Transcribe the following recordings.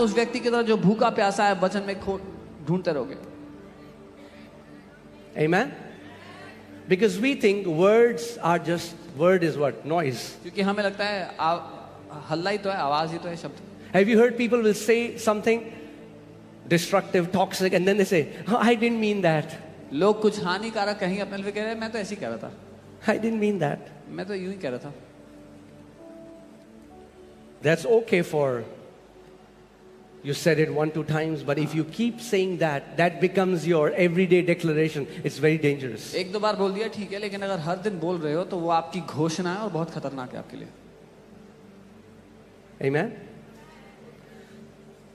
उस व्यक्ति की तरह जो भूखा प्यासा है वचन में ढूंढते रहोगे. Amen? Because we think words are just, word is what? Noise. क्योंकि हमें लगता है हल्ला ही तो है, आवाज ही तो है, शब्द. Have you heard people will say something destructive, toxic, and then they say, oh, I didn't mean that. लोग कुछ हानिकारक कहीं अपने लिए कह रहे हैं, मैं तो ऐसे ही कह रहा था. I didn't mean that. मैं तो यूं ही कह रहा था. That's okay for you said it 1-2 times, but if you keep saying that, that becomes your everyday declaration. It's very dangerous. एक दो बार बोल दिया ठीक है, लेकिन अगर हर दिन बोल रहे हो तो वो आपकी घोषणा है और बहुत खतरनाक है आपके लिए. Amen?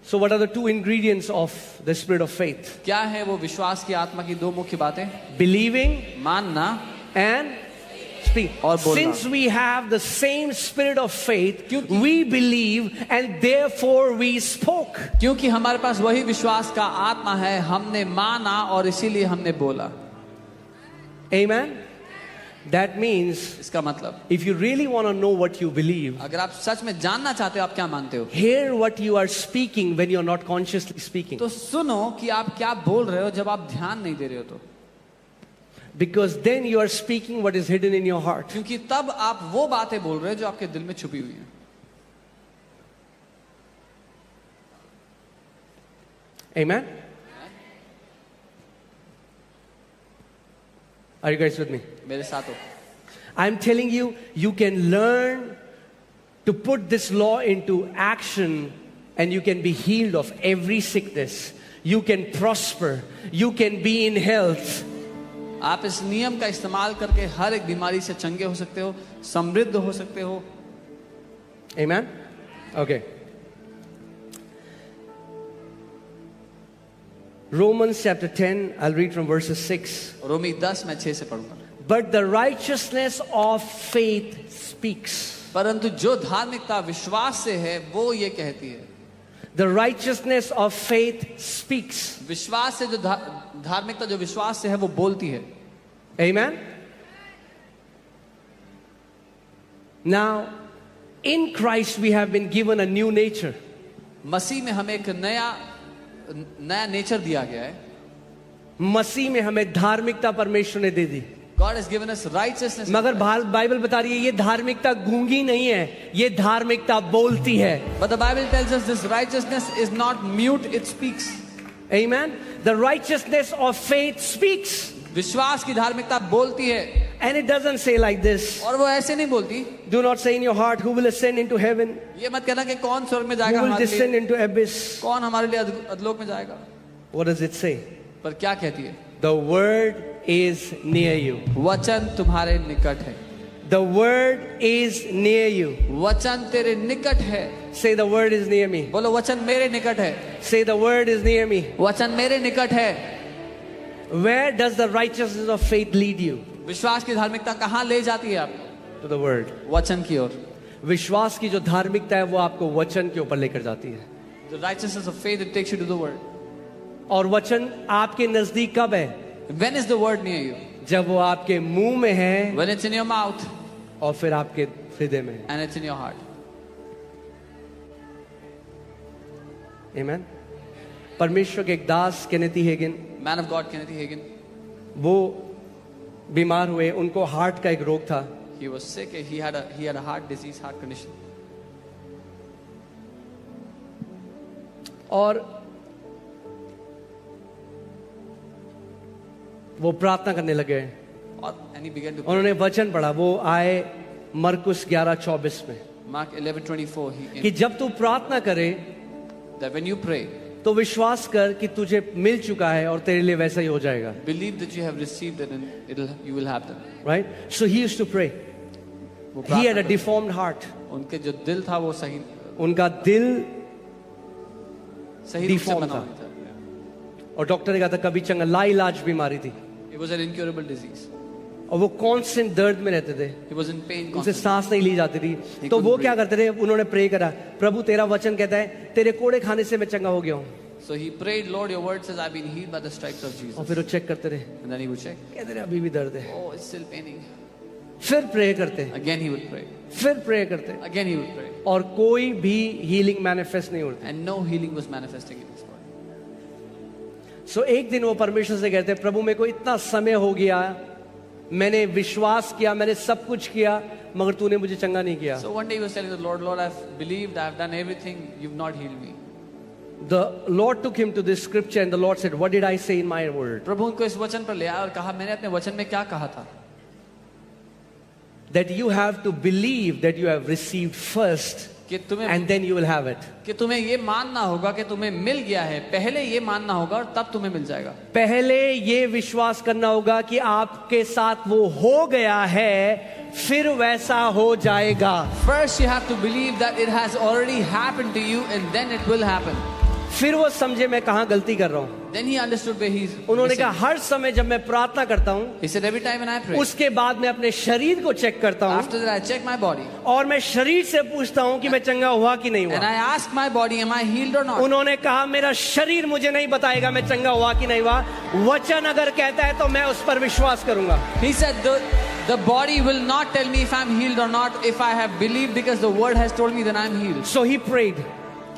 So what are the two ingredients of the spirit of faith? क्या है वो विश्वास की आत्मा की दो मुख्य बातें? Believing मानना and speak. और बोलना. Since we have the same spirit of faith, we believe and therefore we spoke. क्योंकि हमारे पास वही विश्वास का आत्मा है, हमने माना और इसीलिए हमने बोला. Amen? That means, इसका मतलब, if you really want to know what you believe, अगर आप सच में जानना चाहते हो आप क्या मानते हो, hear what you are speaking when you are not consciously speaking. तो सुनो कि आप क्या बोल रहे हो जब आप ध्यान नहीं दे रहे हो तो. Because then you are speaking what is hidden in your heart. क्योंकि तब आप वो बातें बोल रहे हो जो आपके दिल में छुपी हुई हैं. Amen? Are you guys with me? मेरे साथ हो. I'm telling you, you can learn to put this law into action and you can be healed of every sickness. You can prosper. You can be in health. आप इस नियम का इस्तेमाल करके हर एक बीमारी से चंगे हो सकते हो, समृद्ध हो सकते हो. Amen? Okay. Romans chapter 10, I'll read from verses 6. रोमी 10 मैं 6 से पढ़ूंगा. But the righteousness of faith speaks. परंतु जो धार्मिकता विश्वास से है वो ये कहती है. The righteousness of faith speaks. विश्वास से जो धार्मिकता जो विश्वास से है वो बोलती है. Amen? Now, in Christ we have been given a new nature. मसीह में हमें एक नया नेचर दिया गया है. मसीह में हमें धार्मिकता परमेश्वर ने दे दी. God has given us righteousness. मगर बाइबल बता रही है ये धार्मिकता गूंगी नहीं है, ये धार्मिकता बोलती है. But the Bible tells us this righteousness is not mute, it speaks. Amen? The righteousness of faith speaks. विश्वास की धार्मिकता बोलती है. And it doesn't say like this. और वो ऐसे नहीं बोलती. Do not say in your heart, who will ascend into heaven? ये मत कहना कि कौन स्वर्ग में Who जाएगा will हमारे descend लिए, into abyss? कौन हमारे लिए अधलोक में जाएगा. What does it say? पर क्या कहती है? The word is near you. वचन तुम्हारे निकट है. The word is near you. वचन तेरे निकट है. Say the word is near me. बोलो वचन मेरे निकट है. Say the word is near me. वचन मेरे निकट है. Where does the righteousness of faith lead you? विश्वास की धार्मिकता कहाँ ले जाती है आपको? To the word. वचन की ओर. विश्वास की जो धार्मिकता है वो आपको वचन के ऊपर लेकर जाती है. The righteousness of faith, it takes you to the word. और वचन आपके नजदीक कब है? When is the word near you? जब वो आपके मुंह में है When it's in your mouth और फिर आपके हृदय में है. and it's in your heart. Amen? परमेश्वर के एक दास Kenneth हेगिन, Man of God Kenneth Hagin, वो बीमार हुए. उनको हार्ट का एक रोग था. he was sick. He had a heart disease, heart condition. और वो प्रार्थना करने लगे. And he began to pray. उन्होंने वचन पढ़ा. वो आए मरकुस 11:24 में Mark 11:24. कि जब तू प्रार्थना करे That when you pray, तो विश्वास कर कि तुझे मिल चुका है और तेरे लिए वैसा ही हो जाएगा. believe that you have received it and you will have them. Right? So he used to pray. वो He had a प्रार्थना deformed heart. करते. उनके जो दिल था वो सही उनका दिल रूप से deformed बना था. हुआ था. और डॉक्टर ने कहा था कभी चंगा लाइलाज बीमारी थी. It was an incurable disease. और वो कांस्टेंट दर्द में रहते थे. He was in pain उनसे constantly. सांस नहीं ली जाती थी. He तो वो couldn't क्या करते थे? उन्होंने प्रे करा, प्रभु तेरा वचन कहता है तेरे कोड़े खाने से मैं चंगा हो गया हूँ. So he prayed, Lord, your word says I've been healed by the stripes of Jesus. और फिर वो चेक करते रहे, And then he would check. कहते रहे अभी भी दर्द है. Oh, it's still paining. फिर प्रे करते, Again he would pray. फिर प्रे करते, Again he would pray. और कोई भी हीलिंग मैनिफेस्ट नहीं होती. And no healing was manifesting in his body. सो एक दिन वो परमेश्वर से कहते, प्रभु मेरे को इतना समय हो गया, मैंने विश्वास किया, मैंने सब कुछ किया, मगर तूने मुझे चंगा नहीं किया. So one day he was telling the Lord, Lord, I've believed, I've done everything, you've not healed me. The Lord took him to this scripture and the Lord said, what did I say in my word? प्रभु उनको इस वचन पर ले आया और कहा, मैंने अपने वचन में क्या कहा था? That you have to believe that you have received first कि तुम्हें and then you will have it. कि तुम्हें ये मानना होगा कि तुम्हें मिल गया है, पहले ये मानना होगा और तब तुम्हें मिल जाएगा. पहले ये विश्वास करना होगा कि आपके साथ वो हो गया है, फिर वैसा हो जाएगा. First you have to believe that it has already happened to you and then it will happen. फिर वो समझे मैं कहाँ गलती कर रहा हूँ. Then he understood where he's उन्होंने कहा missing. हर समय जब मैं प्रार्थना करता हूँ, He said every time when I pray, उसके बाद मैं अपने शरीर को चेक करता हूँ after that I check my body और मैं शरीर से पूछता हूँ कि मैं चंगा हुआ कि नहीं and हुआ. I ask my body, am I healed or not? उन्होंने कहा मेरा शरीर मुझे नहीं बताएगा मैं चंगा हुआ कि नहीं हुआ, वचन अगर कहता है तो मैं उस पर विश्वास करूंगा. He said the body will not tell me if I'm healed or not if I have believed, because the word has told me that I'm healed. So he prayed.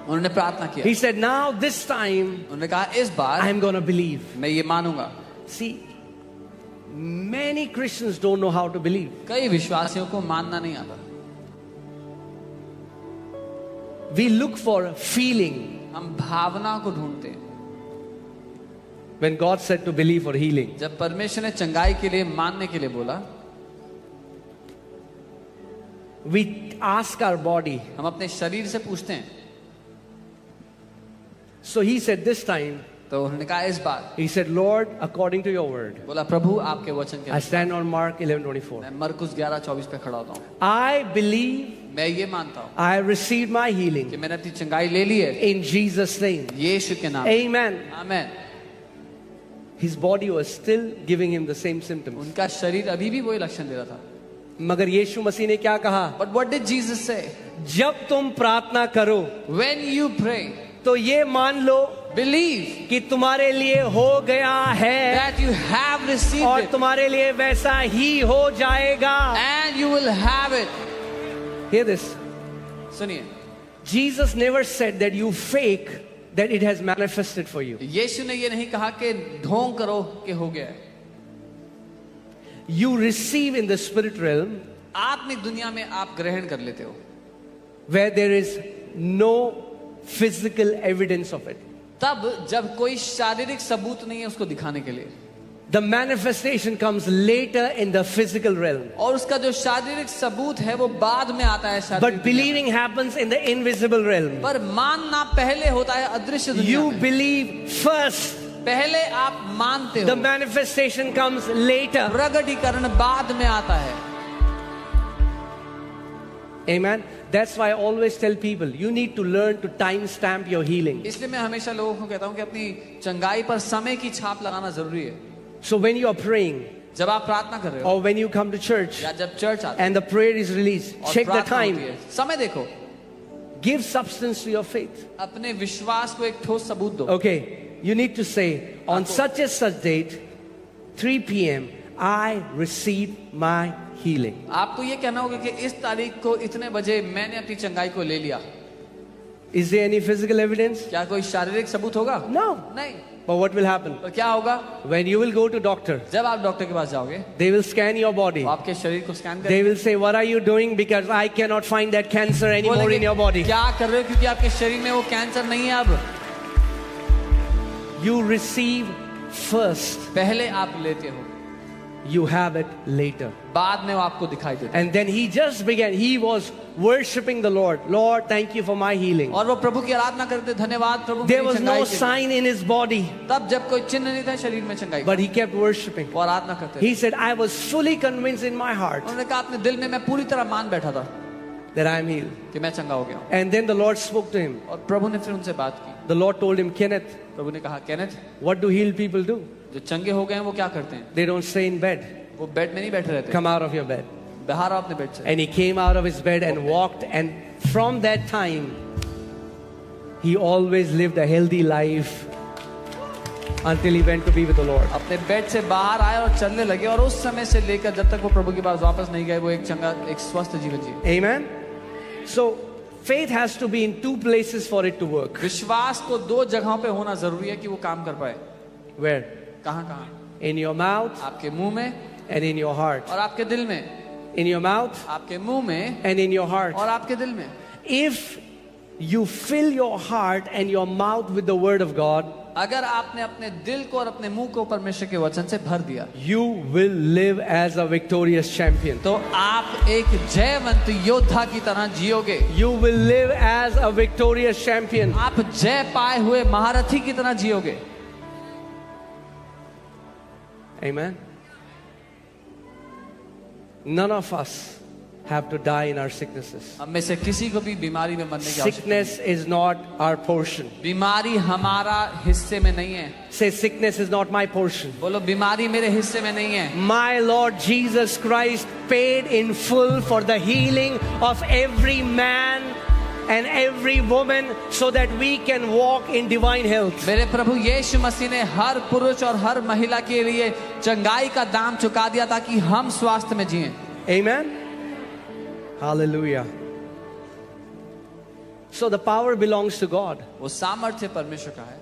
उन्होंने प्रार्थना किया. He said, now this time उन्होंने कहा इस बार I'm going to believe. मैं ये मानूंगा. See, many Christians don't know how to believe. कई विश्वासियों को मानना नहीं आता. We look for feeling हम भावना को ढूंढते हैं. when God said to believe for healing. जब परमेश्वर ने चंगाई के लिए मानने के लिए बोला, We ask our body. हम अपने शरीर से पूछते हैं. So he said this time, तो उन्होंने कहा इस बार, he said, Lord, according to your word, बोला प्रभु आपके वचन के I stand on Mark 11:24. मैं मरकुस 11:24 पे खड़ा होता हूँ. I believe मैं ये मानता हूँ I received my कि healing मैंने अपनी चंगाई ले ली है in Jesus' name. यीशु के नाम. Amen. Amen. His body was still giving him the same symptoms. उनका शरीर अभी भी वही लक्षण दे रहा था. मगर यीशु मसीह ने क्या कहा? But what did Jesus say? जब तुम प्रार्थना करो When you pray, तो ये मान लो believe कि तुम्हारे लिए हो गया है that you have received और it तुम्हारे लिए वैसा ही हो जाएगा. and you will have it. Hear this. सुनिए, Jesus never said that you fake that it has manifested for you. यीशु ने ये नहीं कहा कि ढोंग करो कि हो गया है. You receive in the spirit realm आत्मिक दुनिया में आप ग्रहण कर लेते हो where there is no physical evidence of it. तब जब कोई शारीरिक सबूत नहीं है उसको दिखाने के लिए. The manifestation comes later in the physical realm. और उसका जो शारीरिक सबूत है वो बाद में आता है शारीरिक But दुनिया में. believing happens in the invisible realm. पर मानना पहले होता है अदृश्य दुनिया You में. believe first. पहले आप मानते The हो, manifestation comes later. प्रगटीकरण बाद में आता है. Amen. That's why I always tell people, you need to learn to timestamp your healing. इसलिए मैं हमेशा लोगों को कहता हूँ कि अपनी चंगाई पर समय की छाप लगाना जरूरी है. So when you are praying जब आप प्रार्थना कर रहे हो or when you come to church या जब चर्च आते and the prayer is released, और check the प्रार्थना होती time. है, समय देखो, Give substance to your faith. अपने विश्वास को एक ठोस सबूत दो. Okay, you need to say, on such and such date, 3 p.m., I receive my healing. आपको ये कहना होगा कि इस तारीख को इतने बजे मैंने अपनी चंगाई को ले लिया. Is there any physical evidence? क्या कोई शारीरिक सबूत होगा? No. नहीं. But what will happen? तो क्या होगा? When you will go to doctor, जब आप डॉक्टर के पास जाओगे they will scan your body. तो आपके शरीर को स्कैन They करेंगे. will say, what are you doing? Because I cannot find that cancer anymore बोलेंगे, in your body. क्या कर रहे हो क्योंकि आपके शरीर में वो कैंसर नहीं है अब. You receive first. पहले आप लेते हो, You have it later. बाद में वो आपको दिखाई देता है. And then he just began. He was worshiping the Lord. Lord, thank you for my healing. और वो प्रभु की आराधना करते, धन्यवाद प्रभु There मेरी was चंगाई no के लिए. sign in his body, तब जब कोई चिन्ह नहीं था शरीर में चंगाई का, but he kept worshiping. वो आराधना करते थे. He said, I was fully convinced in my heart उन्होंने कहा अपने दिल में मैं पूरी तरह मान बैठा था that I am healed. कि मैं चंगा हो गया हूँ. And then the Lord spoke to him. और प्रभु ने फिर उनसे बात की. The Lord told him, Kenneth, प्रभु ने कहा, Kenneth, what do healed people do? जो चंगे हो गए हैं वो क्या करते हैं? They don't stay in bed. वो बेड में नहीं बैठे रहते. Come out of your bed. बाहर आओ अपने बेड से. And he came out of his bed and walked. And from that time, he always lived a healthy life until he went to be with the Lord. अपने bed से बाहर आए और चलने लगे, और उस समय से लेकर जब तक वो प्रभु के पास वापस नहीं गए, वो एक चंगा, एक स्वस्थ जीवन जिए। Amen. So faith has to be in two places for it to work. विश्वास को दो जगहों पे होना जरूरी है कि वो काम कर पाए। Where? कहाँ कहाँ? In your mouth आपके मुंह में and in your heart. और आपके दिल में। In your mouth आपके मुंह में and in your heart. और आपके दिल में। If you fill your heart and your mouth with the word of God, अगर आपने अपने दिल को और अपने मुंह को परमेश्वर के वचन से भर दिया, you will live as a victorious champion. तो आप एक जयवंत योद्धा की तरह जियोगे। You will live as a victorious champion. आप जय पाए हुए महारथी की तरह जियोगे। Amen. None of us have to die in our sicknesses. हम में से किसी को भी बीमारी में मरने की आवश्यकता Sickness is not our portion. नहीं। बीमारी हमारा हिस्से में नहीं है। Say, sickness is not my portion. बोलो, बीमारी मेरे हिस्से में नहीं है। My Lord Jesus Christ paid in full for the healing of every man and every woman so that we can walk in divine health. मेरे प्रभु यीशु मसीह ने हर पुरुष और हर महिला के लिए चंगाई का दाम चुका दिया ताकि हम स्वास्थ्य में जिएं। Amen. Hallelujah. So the power belongs to God. वो सामर्थ्य परमेश्वर का है।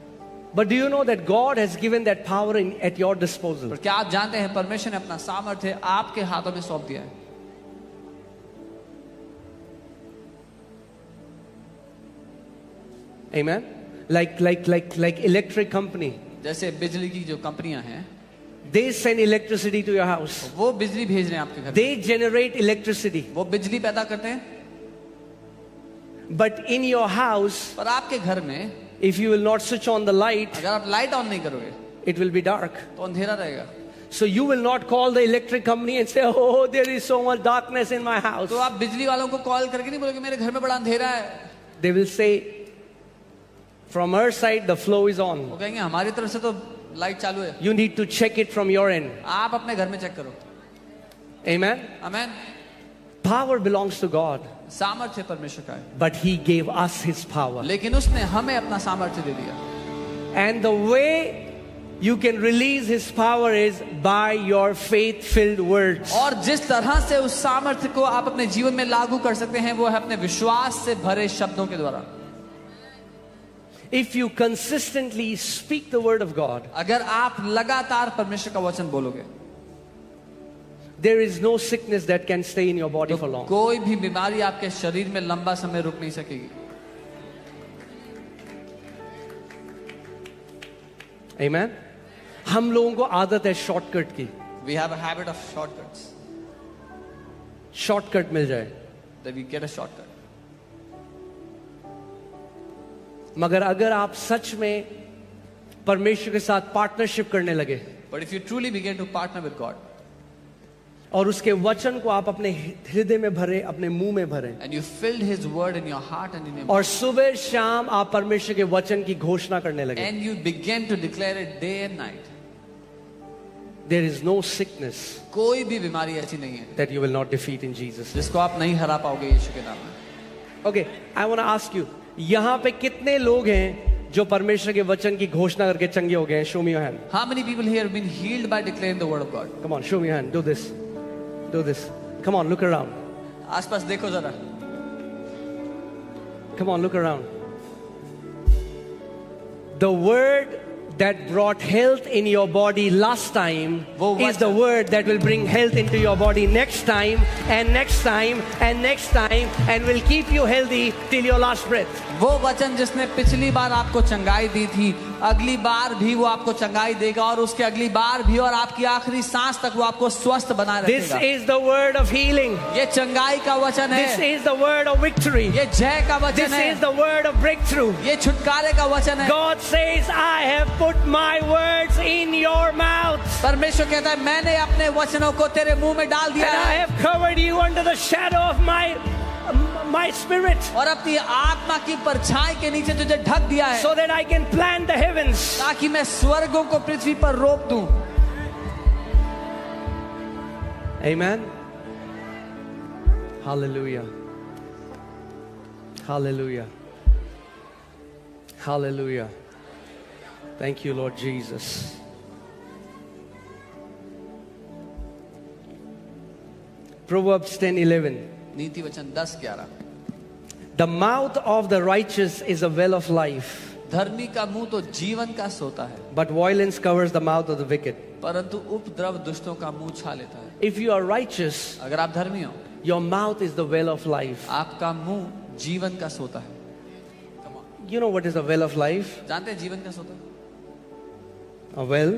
But do you know that God has given that power at your disposal? पर क्या आप जानते हैं परमेश्वर ने अपना सामर्थ्य आपके हाथों में सौंप दिया है? Amen. Like electric company. जैसे बिजली की जो कंपनियां हैं, They send electricity to your house. वो बिजली भेज रहे हैं आपके घर में। They generate electricity. वो बिजली पैदा करते हैं। But in your house, पर आपके घर में if you will not switch on the light, अगर आप लाइट ऑन नहीं करोगे it will be dark. तो अंधेरा रहेगा। So you will not call the electric company and say, oh, there is so much darkness in my house. तो आप बिजली वालों को कॉल करके नहीं बोलोगे मेरे घर में बड़ा अंधेरा है। They will say, from our side, the flow is on. वो कहेंगे हमारी तरफ से तो लाइट चालू है। You need to check it from your end. आप अपने घर में चेक करो। Amen. Amen. Power belongs to God, सामर्थ्य परमेश्वर का है, but He gave us His power. लेकिन उसने हमें अपना सामर्थ्य दे दिया। And the way you can release His power is by your faith-filled words. और जिस तरह से उस सामर्थ्य को आप अपने जीवन में लागू कर सकते हैं वो है अपने विश्वास से भरे शब्दों के द्वारा। If you consistently speak the word of God, अगर आप लगातार परमेश्वर का वचन बोलोगे, there is no sickness that can stay in your body for long. कोई भी बीमारी आपके शरीर में लंबा समय रुक नहीं सकेगी। Amen. हम लोगों को आदत है शॉर्टकट की। We have a habit of shortcuts. Shortcut मिल जाए, That we get a shortcut. मगर अगर आप सच में परमेश्वर के साथ पार्टनरशिप करने लगे But if you truly begin to partner with God और उसके वचन को आप अपने हृदय में भरे, अपने मुंह में भरे, and you filled His word in your heart and in your और mouth, सुबह शाम आप परमेश्वर के वचन की घोषणा करने लगे, and you begin to declare it day and night, there is no sickness कोई भी बीमारी ऐसी नहीं है that you will not defeat in Jesus. जिसको आप नहीं हरा पाओगे यीशु के नाम में। Okay, I want to ask you, यहाँ पे कितने लोग हैं जो परमेश्वर के वचन की घोषणा करके चंगे हो गए हैं? Show me your hand. How many people here have been healed by declaring the word of God? Come on, show me your hand. Do this. Do this. Come on, look around. आसपास देखो जरा। Come on, look around. The word that brought health in your body last time is the word that will bring health into your body next time and next time and next time and will keep you healthy till your last breath. वो वचन जिसने पिछली बार आपको चंगाई दी थी, अगली बार भी वो आपको चंगाई देगा और उसके अगली बार भी और आपकी आखिरी सांस तक वो आपको स्वस्थ बनाए This रखेगा। is the word of healing. ये चंगाई का वचन This है। is the word of victory. ये जय का This वचन है। is the word of breakthrough. ये छुटकारे का वचन है। God says, I have put my words in your mouth. परमेश्वर कहता है मैंने अपने वचनों को तेरे मुंह में डाल दिया And I है have covered you under the shadow of my spirit, और अपनी आत्मा की परछाई के नीचे तुझे ढक दिया है so that I can plant the heavens. ताकि मैं स्वर्गों को पृथ्वी पर रोप दूं। Amen. Hallelujah. Hallelujah. Hallelujah. Thank you, Lord Jesus. Proverbs 10:11. नीति वचन 10:11। The mouth of the righteous is a well of life, धर्मी का मुंह तो जीवन का सोता है, but violence covers the mouth of the wicked. परंतु उपद्रव दुष्टों का मुंह छा लेता है। If you are righteous, अगर आप धर्मी हो, your mouth is the well of life. आपका मुंह जीवन का सोता है। You know what is a well of life? जानते हैं जीवन का सोता? A well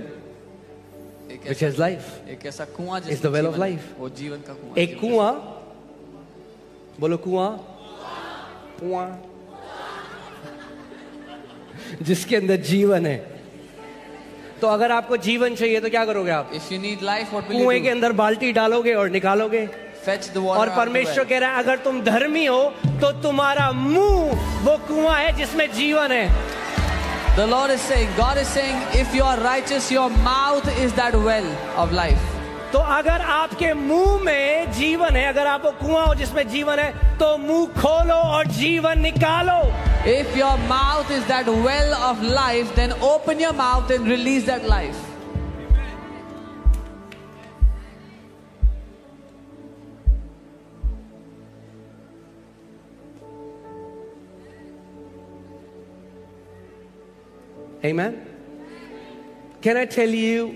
एक which ऐसा, has life. एक ऐसा कुआं Is the well of life. वो जीवन का कुआं। एक कुआं, बोलो कुआं, कुआं, जिसके अंदर जीवन है। तो अगर आपको जीवन चाहिए तो क्या करोगे आप? If you need life, what will कुएं you के do? अंदर बाल्टी डालोगे और निकालोगे। Fetch the water और out the परमेश्वर well. कह रहा है अगर तुम धर्मी हो तो तुम्हारा मुंह वो कुआं है जिसमें जीवन है। The Lord is saying, God is saying, if you are righteous, your mouth is that well of life. तो अगर आपके मुंह में जीवन है, अगर आपको कुआं हो जिसमें जीवन है, तो मुंह खोलो और जीवन निकालो। If your mouth is that well of life, then open your mouth and release that life. Amen. Can I tell you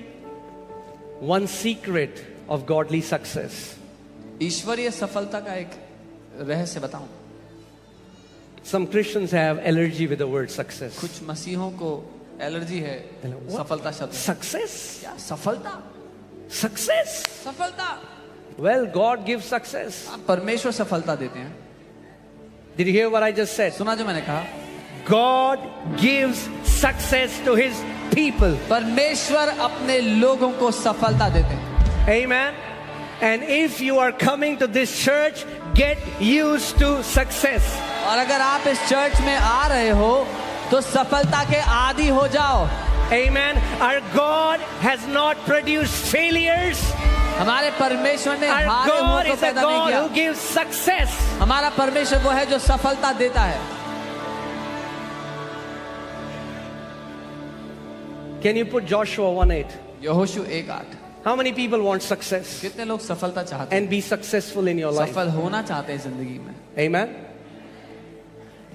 one secret of godly success? ईश्वरीय सफलता का एक रहस्य बताऊं। Some Christians have allergy with the word success. कुछ मसीहों को allergy है What? सफलता शब्द। Success? क्या सफलता? Success? सफलता? Well, God gives success. परमेश्वर सफलता देते हैं। Did you hear what I just said? सुना जो मैंने कहा? God gives success to His people. परमेश्वर अपने लोगों को सफलता देते हैं। Amen. And if you are coming to this church, get used to success. और अगर आप इस चर्च में आ रहे हो तो सफलता के आदी हो जाओ। Amen. Our God has not produced failures. हमारे परमेश्वर ने Our हारे हुओं God को is a पैदा नहीं God किया। who gives success. हमारा परमेश्वर वो है जो सफलता देता है। Can you put Joshua 1:8? यहोशू 1:8। How many people want success कितने लोग सफलता चाहते हैं, and be successful in your life? सफल होना चाहते हैं जिंदगी में? Amen.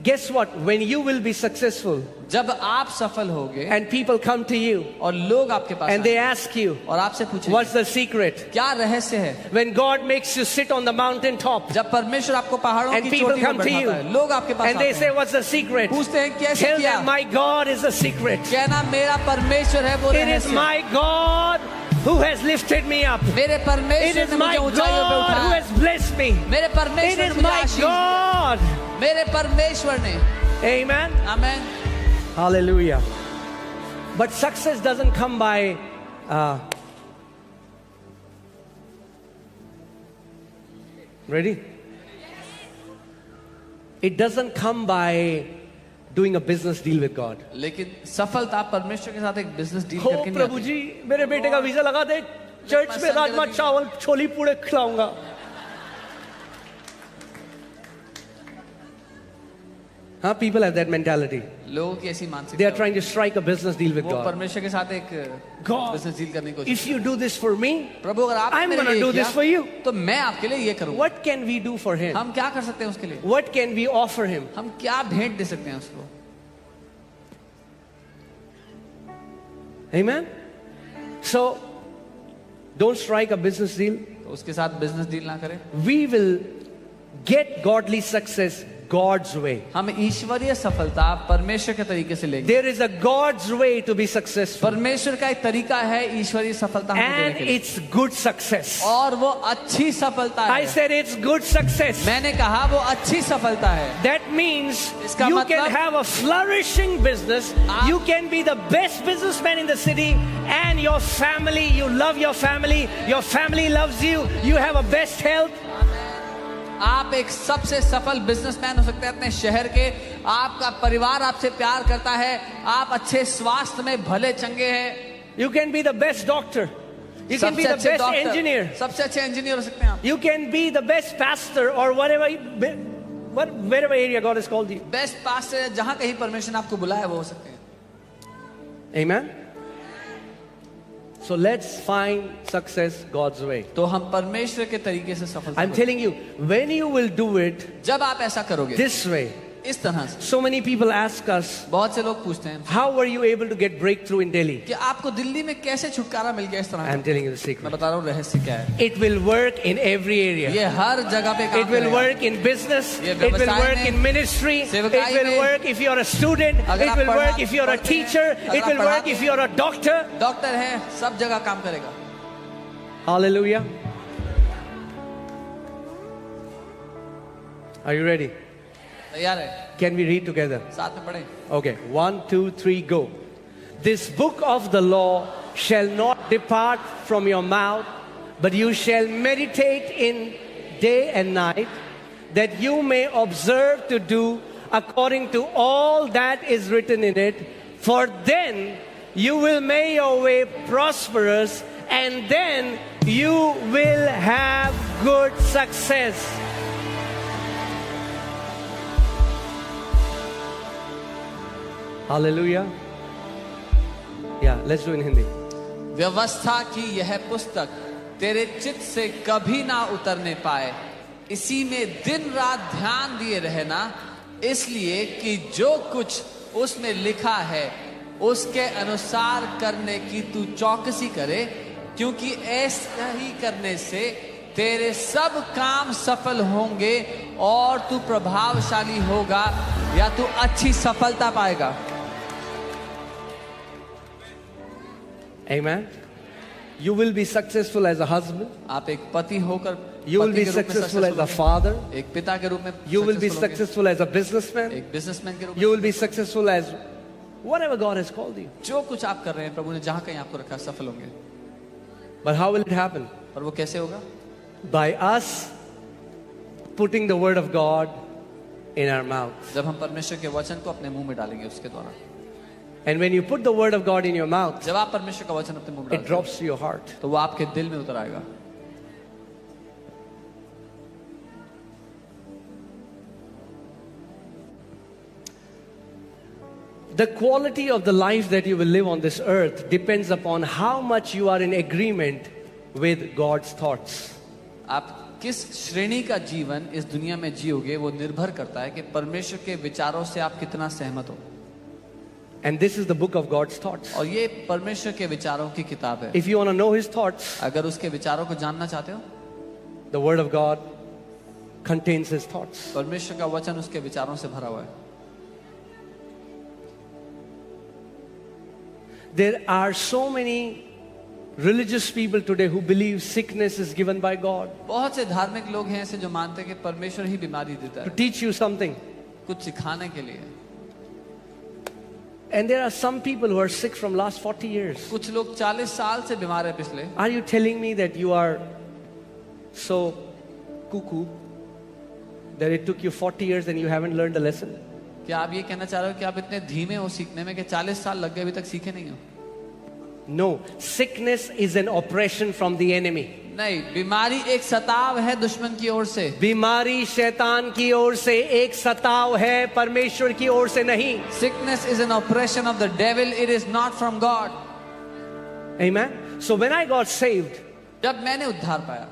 Guess what? When you will be successful जब आप सफल होगे and people come to you और लोग आपके पास and they आएंगे ask you, और आपसे पूछेंगे what's the secret? क्या रहस्य है, When God makes you sit on the mountain top जब परमेश्वर आपको पहाड़ों and की people चोटी पर come to you बैठाता है, लोग आपके पास and they आते say, हैं, what's the secret? पूछते हैं कैसे Tell किया, them, my God is the secret. कहना मेरा परमेश्वर है वो It is रहस्य, my God who has lifted me up. मेरे It परमेश्वर is ने my मुझे ऊंचाइयों पे God who उठाया, has blessed me. मेरे It परमेश्वर ने is मुझे my आशीष दी, God. मेरे परमेश्वर ने। Amen. Amen. Hallelujah. But success doesn't come by ready? It doesn't come by doing a business deal with God. लेकिन सफलता परमेश्वर के साथ एक बिजनेस डील हो करके नहीं प्रभु आती। जी मेरे बेटे का वीजा लगा दे, चर्च में राजमा चावल छोली पूड़े खिलाऊंगा। Huh? People have that mentality. लोगों की ऐसी मानसिकता They are trying to strike a business deal with वो God. परमेश्वर के साथ एक God, बिजनेस डील करने की कोशिश if you do this for me, प्रभु अगर आप I'm मेरे gonna लिए do किया, this for you. तो मैं आपके लिए ये करूंगा। What can we do for him? हम क्या कर सकते हैं उसके लिए, What can we offer him? हम क्या भेंट दे सकते हैं उसको? Amen? So, don't strike a business deal. तो उसके साथ बिजनेस डील ना करें। We will get godly success God's way. हम ईश्वरीय सफलता परमेश्वर के तरीके से लेंगे। There is a God's way to be successful. परमेश्वर का एक तरीका है ईश्वरीय सफलता हमको देने And के लिए, it's good success. और वो अच्छी सफलता I है। said it's good success. मैंने कहा वो अच्छी सफलता है। That means इसका you मतलब- can have a flourishing business. आप- You can be the best businessman in the city, and your family, you love your family loves you, you have a best health. आप एक सबसे सफल businessman हो सकते हैं अपने शहर के, आपका परिवार आपसे प्यार करता है, आप अच्छे स्वास्थ्य में भले चंगे हैं, You can be the best doctor. You can be सबसे the अच्छे best डॉक्टर, engineer. सबसे अच्छे इंजीनियर हो सकते हैं आप, You can be the best pastor or wherever area God has called you. Best pastor, जहां कहीं परमेश्वर ने आपको बुलाया वो हो सकते हैं। Amen? So let's find success God's way. तो हम परमेश्वर के तरीके से सफलता I'm telling you, when you will do it जब आप ऐसा करोगे this way, इस तरह से, so many people ask us, बहुत से लोग पूछते हैं how were you able to get breakthrough in Delhi? कि आपको दिल्ली में कैसे छुटकारा मिल गया इस तरह I'm का? telling you the मैं secret. बता रहा हूँ रहस्य क्या है. It will work in every area. ये हर जगह पे काम It will करेगा. work in business. ये It will व्यवसाय work में, in ministry. It सेवकाई will में, work if you're a student. अगर It आप will work पढ़ा- if you're a पढ़ते हैं, teacher. अगर It आप will work पढ़ाते if हैं, you're a doctor. डॉक्टर है, सब जगह काम करेगा. Hallelujah. Are you ready? तैयार है? Can we read together? साथ में पढ़े. Okay, 1, 2, 3, go. This book of the law shall not depart from your mouth, but you shall meditate in day and night, that you may observe to do according to all that is written in it. For then you will make your way prosperous, and then you will have good success. Hallelujah. Yeah, let's do it in Hindi. व्यवस्था की यह पुस्तक तेरे चित्त से कभी ना उतरने पाए, इसी में दिन रात ध्यान दिए रहना, इसलिए कि जो कुछ उसमें लिखा है उसके अनुसार करने की तू चौकसी करे, क्योंकि ऐसा ही करने से तेरे सब काम सफल होंगे और तू प्रभावशाली होगा या तू अच्छी सफलता पाएगा. Amen. You will be successful as a husband. आप एक पति होकर You will पति be के रूप में successful as a होंगे. father. एक पिता के रूप में You will be successful होंगे. successful as a businessman. एक बिजनेसमैन के रूप में. You will be successful as whatever God has called you. जो कुछ आप कर रहे हैं प्रभु ने जहां कहीं आपको रखा सफल होंगे. But how will it happen? और वो कैसे होगा? By us putting the word of God in our mouth. जब हम परमेश्वर के वचन को अपने मुंह में डालेंगे उसके द्वारा. And when you put the word of God in your mouth, जब आप परमेश्वर का वचन अपने मुंह में it डालते हैं, drops to your heart. तो वो आपके दिल में उतर आएगा. The quality of the life that you will live on this earth depends upon how much you are in agreement with God's thoughts. आप किस श्रेणी का जीवन इस दुनिया में जियोगे वो निर्भर करता है कि परमेश्वर के विचारों से आप कितना सहमत हो. And this is the book of God's thoughts. और ये परमेश्वर के विचारों की किताब है. If you want to know his thoughts, अगर उसके विचारों को जानना चाहते हो, the word of God contains his thoughts. परमेश्वर का वचन उसके विचारों से भरा हुआ है. There are so many religious people today who believe sickness is given by God बहुत से धार्मिक लोग हैं ऐसे जो मानते हैं कि परमेश्वर ही बीमारी देता to है teach you something. कुछ सिखाने के लिए. And there are some people who are sick from last 40 years. कुछ लोग 40 साल से बीमार है पिछले. Are you telling me that you are so cuckoo that it took you 40 years and you haven't learned the lesson? क्या आप ये कहना चाह रहे हो कि आप इतने धीमे हो सीखने में कि 40 साल लग गए अभी तक सीखे नहीं हो? No, sickness is an oppression from the enemy. नहीं, बीमारी एक सताव है दुश्मन की ओर से. बीमारी शैतान की ओर से एक सताव है, परमेश्वर की ओर से नहीं. Sickness is an oppression of the devil. It is not from God. Amen. So when I got saved, जब मैंने उद्धार पाया,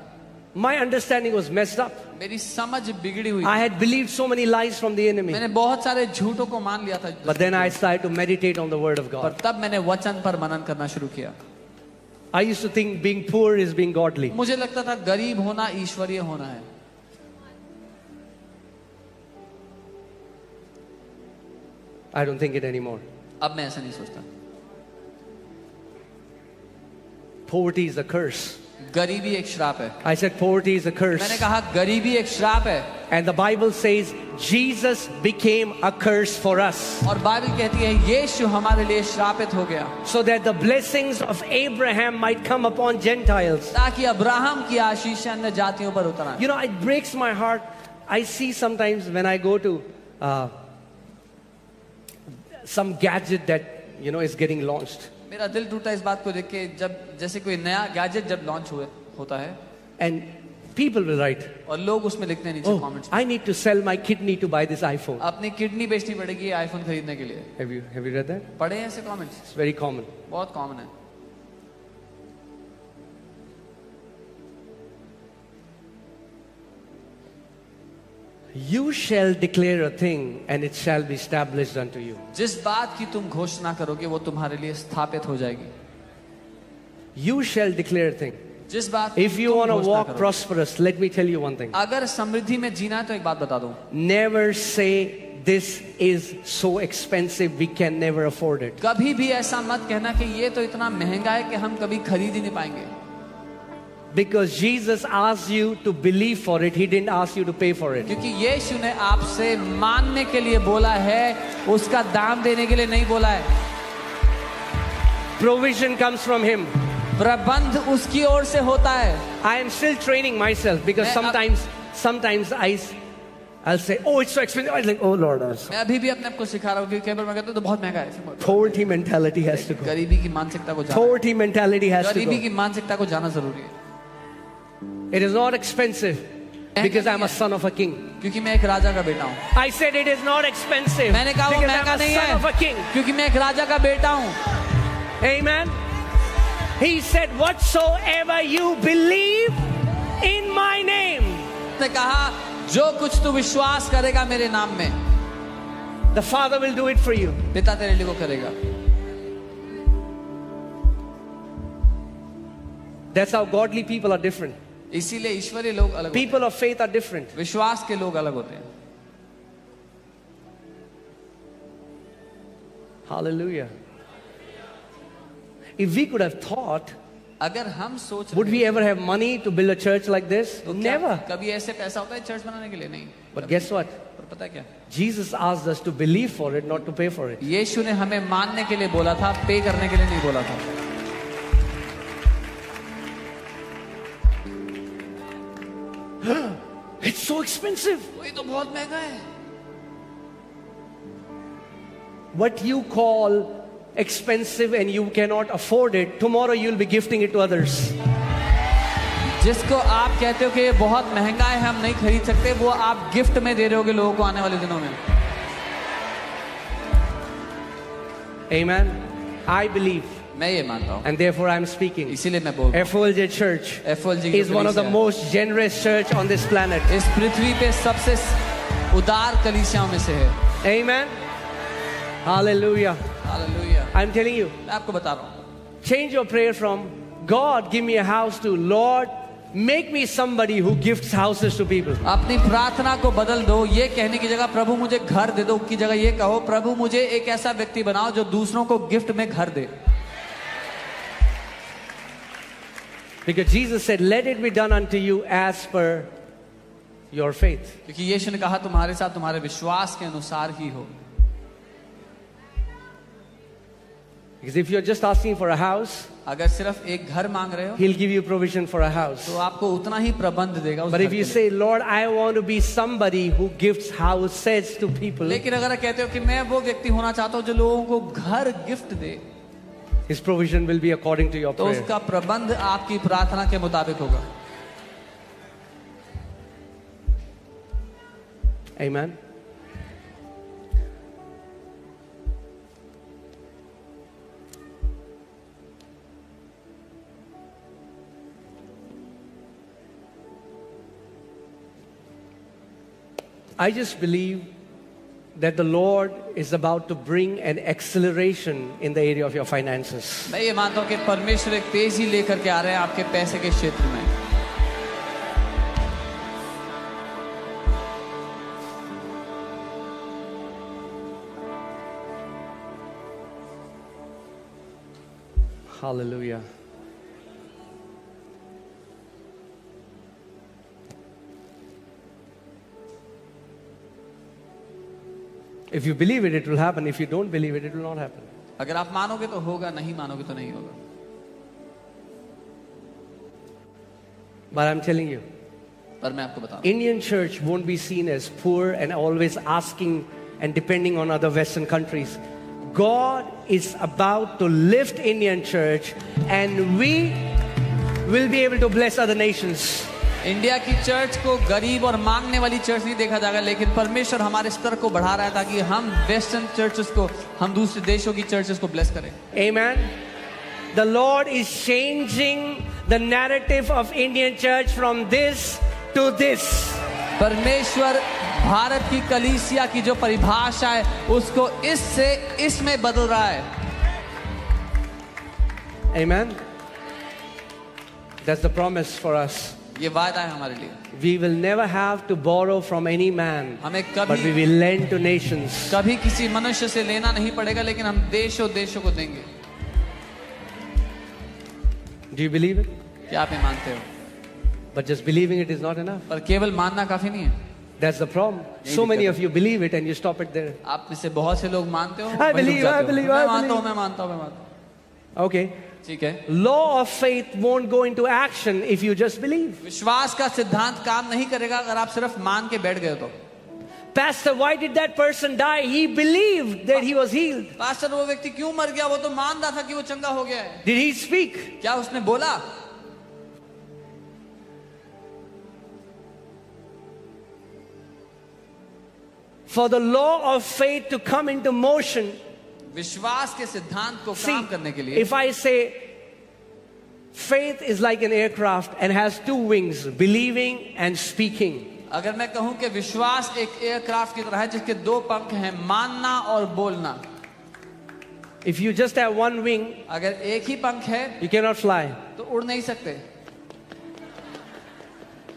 my understanding was messed up. मेरी समझ बिगड़ी हुई. I had believed so many lies from the enemy. मैंने बहुत सारे झूठों को मान लिया था. But then I started to meditate on the word of पर God. तब मैंने वचन पर मनन करना शुरू किया. I used to think being poor is being godly. मुझे लगता था गरीब होना ईश्वरीय होना है. I don't think it anymore. अब मैं ऐसा नहीं सोचता. Poverty is a curse. गरीबी एक श्राप है. I said poverty is a curse. मैंने कहा गरीबी एक श्राप है. And the Bible says Jesus became a curse for us. और बाइबल कहती है यीशु हमारे लिए श्रापित हो गया. So that the blessings of Abraham might come upon Gentiles. ताकि अब्राहम की आशीष अन्य जातियों पर उतर आए. You know, it breaks my heart. I see sometimes when I go to some gadget that, you know, is getting launched. मेरा दिल टूटा इस बात को देख के जब जैसे कोई नया गैजेट जब लॉन्च होता है And People will write, और लोग उसमें लिखते हैं नीचे oh, comments I need to sell my kidney to buy this iPhone. अपनी किडनी बेचनी पड़ेगी आईफोन खरीदने के लिए. Have you read that? पढ़े हैं ऐसे कमेंट्स? It's very common. बहुत कॉमन है. You shall declare a thing and it shall be established unto you. जिस बात की तुम घोषणा करोगे वो तुम्हारे लिए स्थापित हो जाएगी. You shall declare a thing. जिस बात If you तुम want to घोषणा walk करोगे. prosperous, let me tell you one thing. अगर समृद्धि में जीना है तो एक बात बता दूं. Never say this is so expensive we can never afford it. कभी भी ऐसा मत कहना कि ये तो इतना महंगा है कि हम कभी खरीद ही नहीं पाएंगे. Because Jesus asked you to believe for it, He didn't ask you to pay for it. क्योंकि यीशु ने आपसे मानने के लिए बोला है, उसका दाम देने के लिए नहीं बोला है. Provision comes from Him. प्रबंध उसकी ओर से होता है. I am still training myself because sometimes I'll say, oh, it's so expensive. I'm like, oh Lord. मैं अभी भी अपने आप को सिखा रहा हूँ कि कई बार मैं कहता हूँ तो बहुत महंगा है. Poverty mentality has to go. गरीबी की मानसिकता को जाना. Poverty mentality has to गरीबी go. की मानसिकता को जाना जरूरी है. It is not expensive because I'm a son of a king. क्योंकि मैं एक राजा का बेटा हूँ. I said it is not expensive मैंने कहा वो because महंगा I'm a नहीं son of a है king. क्योंकि मैं एक राजा का बेटा हूँ. Amen. He said, whatsoever you believe in my name. उसने कहा जो कुछ तू विश्वास करेगा मेरे नाम में, The Father will do it for you. पिता तेरे लिए वो करेगा. That's how godly people are different. इसीलिए ईश्वरीय लोग अलग होते हैं. People of faith are different. विश्वास के लोग अलग होते हैं. Hallelujah. If we could have thought, अगर हम सोच would we ever have money to build a church like this? तो Never. कभी ऐसे पैसा होता है चर्च बनाने के लिए? नहीं. But guess what? पर पता है क्या? Jesus asked us to believe for it, not to pay for it. यीशु ने हमें मानने के लिए बोला था, पे करने के लिए नहीं बोला था. It's so expensive. ये तो बहुत महंगा है. What you call expensive and you cannot afford it, tomorrow you'll be gifting it to others. जिसको आप कहते हो कि ये बहुत महंगा है हम नहीं खरीद सकते, वो आप गिफ्ट में दे रहे होगे लोगों को आने वाले दिनों में. Amen. I believe, मैं ये मानता हूँ. and therefore I'm speaking. इसीलिए मैं बोल रहा हूँ. FOLJ Church FOLJ is one of the most generous church on this planet. इस पृथ्वी पे सबसे उदार कलीसियाओं में से है. Amen. Hallelujah. Hallelujah. I'm telling you, मैं आपको बता रहा हूँ. change your prayer from God, give me a house to Lord, make me somebody who gifts houses to people. अपनी प्रार्थना को बदल दो. ये कहने की जगह प्रभु मुझे घर दे दो की जगह ये कहो प्रभु मुझे एक ऐसा व्यक्ति बनाओ जो दूसरों को गिफ्ट में घर दे. Because Jesus said, let it be done unto you as per your faith. क्योंकि यीशु ने कहा तुम्हारे साथ तुम्हारे विश्वास के अनुसार ही हो. Because if you're just asking for a house, अगर सिर्फ एक घर मांग रहे हो He'll give you provision for a house. तो आपको उतना ही प्रबंध देगा उस But घर if के you लिए. say, Lord, I want to be somebody who gifts houses to people, लेकिन अगर कहते हो कि मैं वो व्यक्ति होना चाहता हूँ जो लोगों को घर gift they, His provision will be according to your तो prayer. उसका प्रबंध आपकी प्रार्थना के मुताबिक होगा. Amen. I just believe that the Lord is about to bring an acceleration in the area of your finances. मैं ये मानता हूँ कि परमेश्वर एक तेजी लेकर के आ रहे हैं आपके पैसे के क्षेत्र में. Hallelujah. If you believe it, it will happen. If you don't believe it, it will not happen. अगर आप मानोगे तो होगा, नहीं मानोगे तो नहीं होगा. But I'm telling you, पर मैं आपको बता रहा Indian church won't be seen as poor and always asking and depending on other Western countries. God is about to lift Indian church and we will be able to bless other nations. India की church को गरीब और मांगने वाली church नहीं देखा जाएगा, लेकिन परमेश्वर हमारे स्तर को बढ़ा रहा है ताकि हम वेस्टर्न चर्चेस को, हम दूसरे देशों की चर्चेस को ब्लेस करें। Amen. The Lord is changing the narrative of Indian church from this to this. परमेश्वर भारत की कलीसिया की जो परिभाषा है उसको इससे इसमें बदल रहा है। Amen. That's the promise for us. ये वादा है हमारे लिए। We will never have to borrow from any man, हमें but we कभी will lend to nations. कभी किसी मनुष्य से लेना नहीं पड़ेगा, लेकिन हम देशों देशों को देंगे। Do you believe it? क्या आप ये मानते हो? But just believing it is not enough. पर केवल मानना काफी नहीं है। That's the problem. So many of you believe it and you stop it there. आप में से बहुत से लोग मानते हो, I वहीं रुक believe, जाते I हो। believe, मैं I मानता हूँ, believe. मैं मानता हूँ, मैं मानता हूँ। Okay. ठीक है। Law of faith won't go into action if you just believe. विश्वास का सिद्धांत काम नहीं करेगा अगर आप सिर्फ मान के बैठ गए तो। Pastor, why did that person die? He believed that he was healed. Pastor, वो व्यक्ति क्यों मर गया? वो तो मान रहा था कि वो चंगा हो गया है। Did he speak? क्या उसने बोला? For the law of faith to come into motion, विश्वास के सिद्धांत को see, काम करने के लिए if I say faith is like an aircraft and has two wings, believing and speaking. अगर मैं कहूं कि विश्वास एक एयरक्राफ्ट की तरह है जिसके दो पंख हैं, मानना और बोलना। If you just have one wing, अगर एक ही पंख है you cannot fly. तो उड़ नहीं सकते।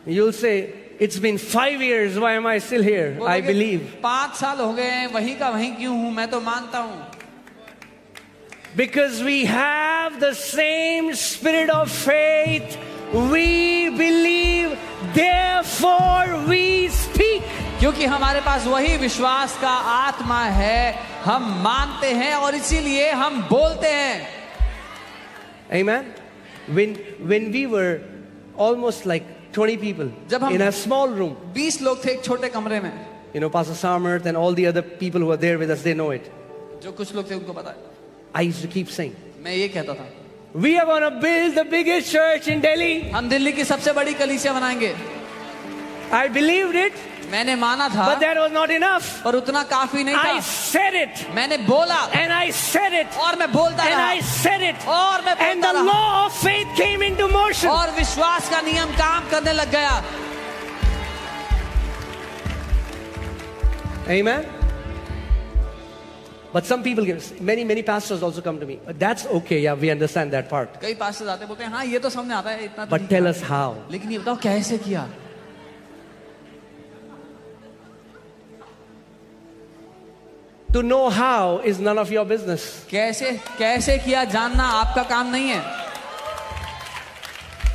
You'll say, it's been 5 years, why am I still here? I believe. 5 साल हो गए हैं, वहीं का वहीं क्यों हूं? मैं तो मानता हूं। Because we have the same spirit of faith, we believe, therefore we speak. क्योंकि हमारे पास वही विश्वास का आत्मा है, हम मानते हैं और इसीलिए हम बोलते हैं। Amen. When we were almost like 20 people जब हम in a small room, 20 लोग थे एक छोटे कमरे में। you know, Pastor Samarth and all the other people who are there with us, they know it. जो कुछ लोग थे उनको पता है। I used to keep saying, मैं ये कहता था, we are going to build the biggest church in Delhi. हम दिल्ली की सबसे बड़ी कलीसिया बनाएंगे। I believed it, मैंने माना था, but that was not enough. पर उतना काफी नहीं I था। said it, मैंने बोला and I said it, और मैं बोलता and रहा I said it, और मैं and बोलता the रहा law of faith came into motion. और विश्वास का नियम काम करने लग गया। Amen. But some people, many pastors also come to me. That's okay, yeah, we understand that part. कई पास्टर आते बोलते हैं, हाँ ये तो समझ आता है, इतना तो But नहीं tell किया। us how. लेकिन ये बताओ कैसे किया? To know how is none of your business. कैसे कैसे किया जानना आपका काम नहीं है।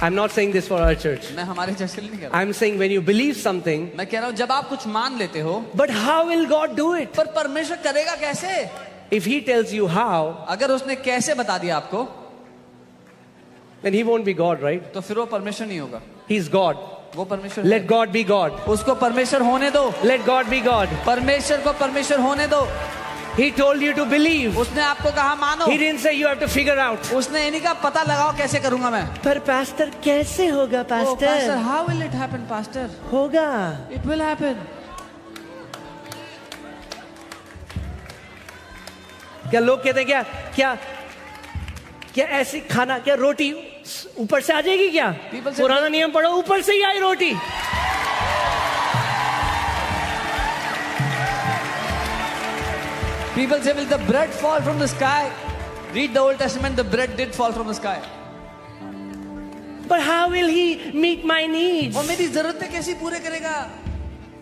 I'm not saying this for our church. मैं हमारे चर्च के लिए नहीं कह रहा। I'm saying when you believe something, मैं कह रहा हूँ जब आप कुछ मान लेते हो, but how will God do it? पर परमेश्वर करेगा कैसे? If He tells you how, अगर उसने कैसे बता दिया आपको, then He won't be God, right? तो फिर वो परमेश्वर नहीं होगा। He's God. वो परमेश्वर Let God be God. उसको परमेश्वर होने दो। Let God be God. परमेश्वर को परमेश्वर होने दो। He told you to believe. उसने आपको कहा मानो। He didn't say you have to figure out. उसने इन्हीं का पता लगाओ कैसे करूंगा मैं। पर pastor कैसे होगा Oh, pastor, pastor? how will it happen, pastor? होगा. It will happen. क्या लोग कहते हैं क्या क्या क्या ऐसी खाना क्या रोटी ऊपर से आ जाएगी क्या? People say- पुराना नियम पढ़ो ऊपर से ही आई रोटी. People say, will the bread fall from the sky? Read the Old Testament, the bread did fall from the sky. But how will he meet my needs? और मेरी जरूरतें कैसे पूरे करेगा?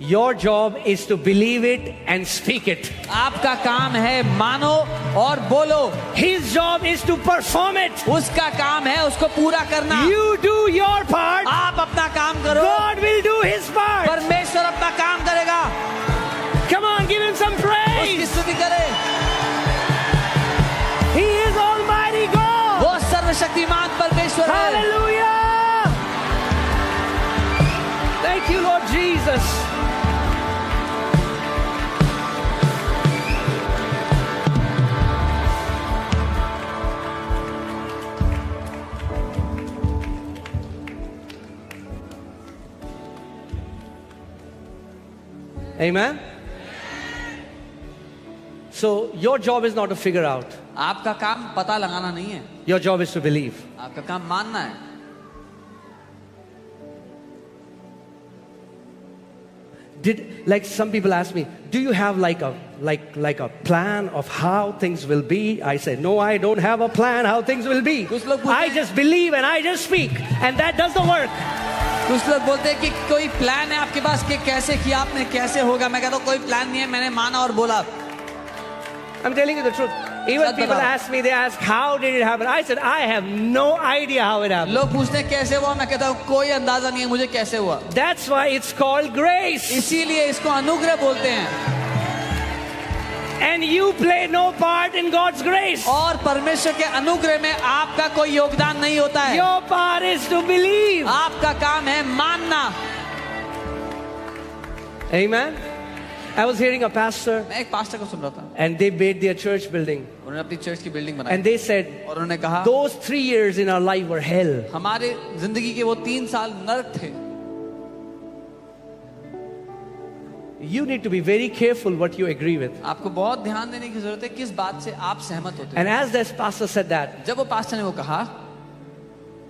Your job is to believe it and speak it. आपका काम है मानो और बोलो। His job is to perform it. उसका काम है उसको पूरा करना। You do your part. आप अपना काम करो। God will do his part. परमेश्वर अपना काम करेगा। Come on, give him some उसकी praise. स्तुति करे। He is Almighty God. वो सर्वशक्तिमान परमेश्वर है। Hallelujah. Thank you, Lord Jesus. Amen? So your job is not to figure out. आपका काम पता लगाना नहीं है, Your job is to believe. आपका काम मानना है. Like some people ask me, do you have like a plan of how things will be? I said, no, I don't have a plan how things will be. कुछ लोग बोलते I हैं- just believe and I just speak, and that does the work. कुछ लोग बोलते हैं कि कोई प्लान है आपके पास कि कैसे किया आपने, कैसे होगा. मैं कहता हूँ कोई प्लान नहीं है, मैंने माना और बोला. I'm telling you the truth. Even such people बताओ. ask me, they ask, how did it happen? I said, I have no idea how it happened. लोग पूछते हैं कैसे हुआ, मैं कहता हूँ कोई अंदाजा नहीं है मुझे कैसे हुआ. That's why it's called grace. इसीलिए इसको अनुग्रह बोलते हैं. And you play no part in God's grace. और परमेश्वर के अनुग्रह में आपका कोई योगदान नहीं होता है. Your part is to believe. आपका काम है मानना. Amen. I was hearing a pastor, मैं एक पास्टर को सुन रहा था, and they made their church building. उन्होंने अपनी चर्च की बिल्डिंग बनाई And they said, और उन्होंने कहा those 3 years in our life were hell. हमारे जिंदगी के वो 3 साल नरक थे. You need to be very careful what you agree with. आपको बहुत ध्यान देने की जरूरत है किस बात से आप सहमत होते And हैं. as this pastor said that, जब वो पास्टर ने वो कहा,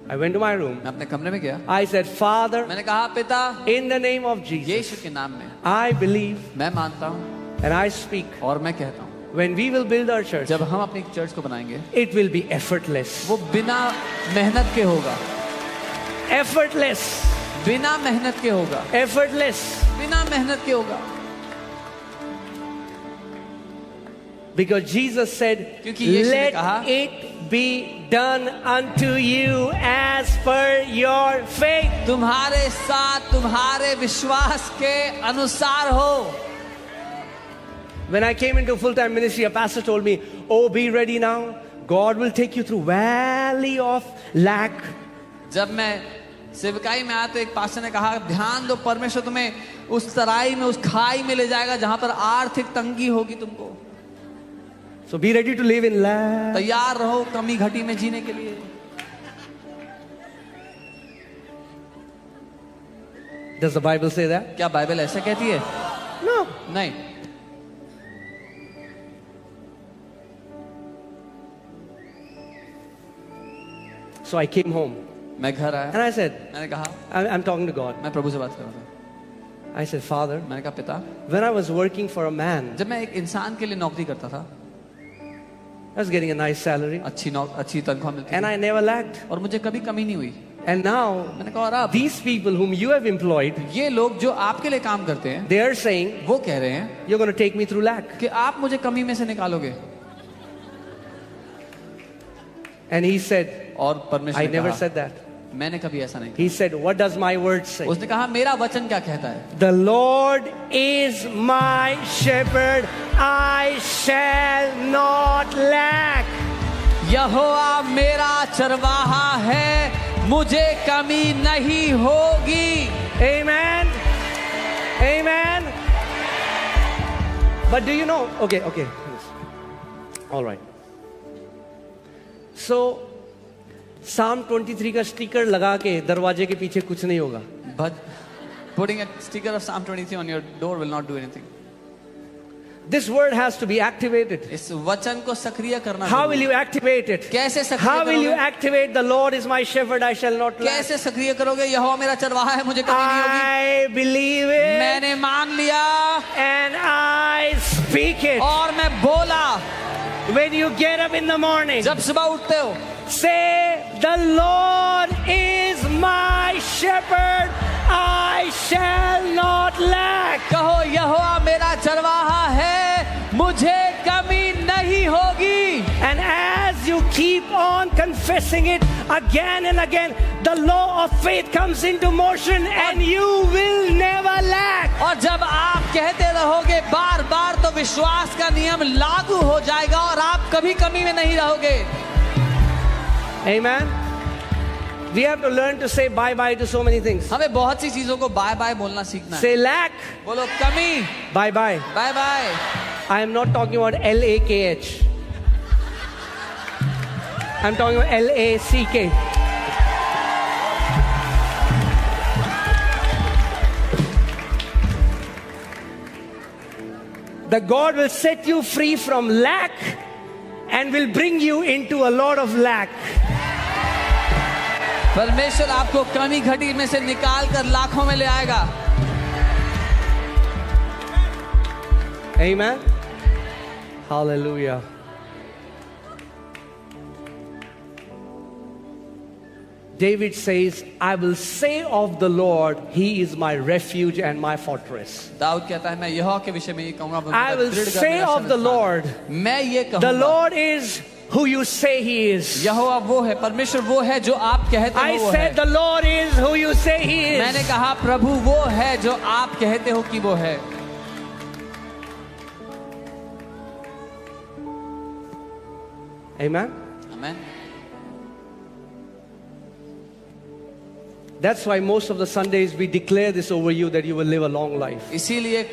I went to my room. मैं अपने कमरे में गया. I said, Father, मैंने कहा पिता, in the name of Jesus, यीशु के नाम में I believe मैं मानता हूँ and I speak. और मैं कहता हूँ When we will build our church, जब हम अपनी चर्च को बनाएंगे it will be effortless. वो बिना मेहनत के होगा. Effortless. बिना मेहनत के होगा. Effortless. बिना मेहनत के होगा. Because Jesus said, क्योंकि यीशु ने let कहा, it be done unto you as per your faith. तुम्हारे साथ तुम्हारे विश्वास के अनुसार हो. When I came into full-time ministry, a pastor told me, oh, be ready now. God will take you through valley of lack. जब मैं सेवकाई में आया तो एक पास्टर ने कहा ध्यान दो, परमेश्वर तुम्हें उस तराई में, उस खाई में ले जाएगा जहां पर आर्थिक तंगी होगी तुमको. So be ready to live in lack. तैयार रहो कमी घटी में जीने के लिए. Does the Bible say that? क्या बाइबल ऐसा कहती है? No. नहीं. So I came home मैं घर आया, and I said, मैंने कहा, I'm talking to God. मैं प्रभु से बात कर रहा था. I said, Father, मैंने कहा पिता, when I was working for a man, जब मैं एक इंसान के लिए नौकरी करता था, I was getting a nice salary अच्छी तनख्वाह मिलती and थी I never lacked. और मुझे कभी कमी नहीं हुई. And now, मैंने कहा और अब these people whom you have employed, ये लोग जो आपके लिए काम करते हैं they are saying, वो कह रहे हैं you're going to take me through lack. कि आप मुझे कमी में से निकालोगे. And he said, और परमेश्वर I ने never कहा, said that. मैंने कभी ऐसा नहीं. He said, what does my word say? उसने कहा मेरा वचन क्या कहता है? The Lord is my shepherd, I shall not lack. यहोवा मेरा चरवाहा है, मुझे कमी नहीं होगी. Amen. Amen. But do you know? Okay. All right. So, Psalm 23 का स्टिकर लगा के दरवाजे के पीछे कुछ नहीं होगा. But putting a sticker of Psalm 23 on your door will not do anything. This word has to be activated. इस वचन को सक्रिय करना. How will you activate it? कैसे सक्रिय How will you करोगे? activate the Lord is my shepherd, I shall not lack? कैसे सक्रिय करोगे? यहोवा मेरा चरवाहा है, मुझे कमी नहीं होगी. I believe it मैंने मान लिया and I speak it. और मैं बोला. When you get up in the morning, जब सुबह उठते हो say, the Lord is my shepherd, I shall not lack. कहो यहोवा मेरा चरवाहा है, मुझे कमी नहीं होगी. And as you keep on confessing it again and again, the law of faith comes into motion and you will never lack. और जब आप कहते रहोगे बार बार तो विश्वास का नियम लागू हो जाएगा और आप कभी कमी में नहीं रहोगे. Amen. We have to learn to say bye-bye to so many things. हमें बहुत सी चीजों को बाय बाय बोलना सीखना है. Say lack, बोलो कमी, bye-bye. Bye bye. I am not talking about L-A-K-H. I'm talking about L-A-C-K. that God will set you free from lack and will bring you into a lot of lack. परमेश्वर आपको कमी घटी में से निकाल कर लाखों में ले आएगा. Amen. Hallelujah. David says, I will say of the Lord, He is my refuge and my fortress. Dawood कहता है मैं यहोवा के विषय में ये कहूंगा. I will say of the Lord, मैं ये कहूंगा. the Lord is who you say He is. यहोवा वो है, परमेश्वर वो है जो आप कहते हो I वो said है. the Lord is who you say He is. मैंने कहा प्रभु वो है जो आप कहते हो कि वो है. Amen. Amen. That's why most of the Sundays we declare this over you that you will live a long life. इसीलिए